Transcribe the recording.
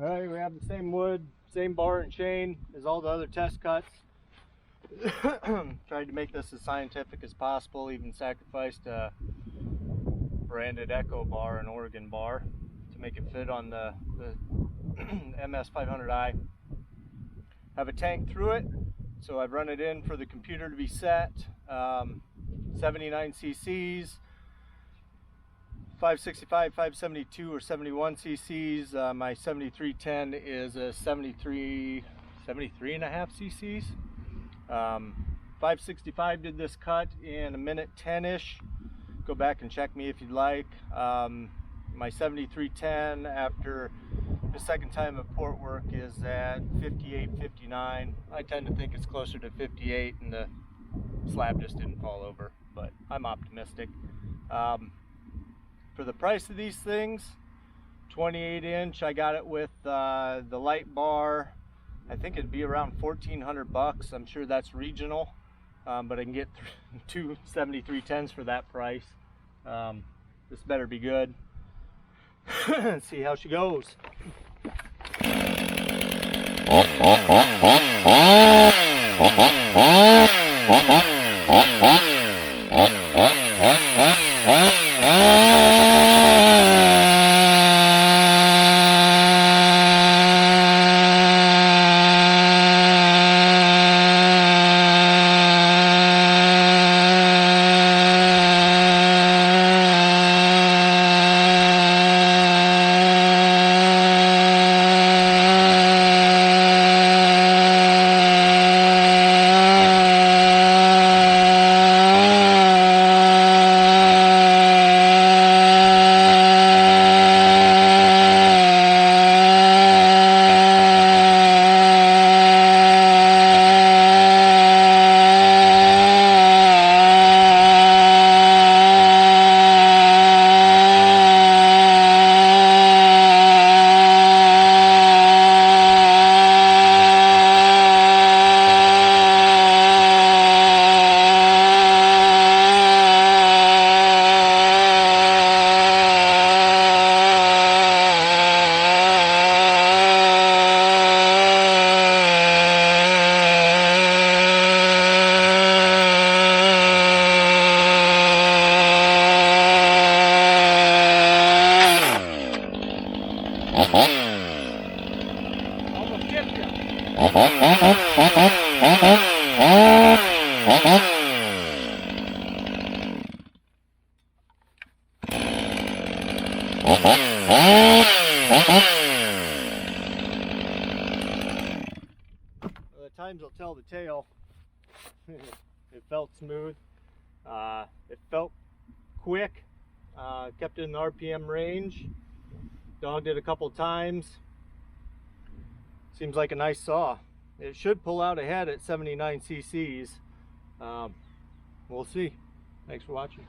All right, we have the same wood, same bar and chain as all the other test cuts. Tried to make this as scientific as possible, even sacrificed a branded Echo bar, an Oregon bar, to make it fit on the MS500I. Have a tank through it, so I've run it in for the computer to be set. 79 cc's, 565, 572, or 71 cc's. My 7310 is a 73 and a half cc's. 565 did this cut in a minute 10-ish. Go back and check me if you'd like. My 7310 after the second time of port work is at 58, 59. I tend to think it's closer to 58 and the slab just didn't fall over, but I'm optimistic. For the price of these things, 28 inch, I got it with the light bar. I think it'd be around 1,400 bucks. I'm sure that's regional, but I can get two 7310s for that price. This better be good. Let's see how she goes. The times will tell the tale. It felt smooth. It felt quick. Kept it in the RPM range. Dogged it a couple times. Seems like a nice saw. It should pull out ahead at 79 cc's. We'll see. Thanks for watching.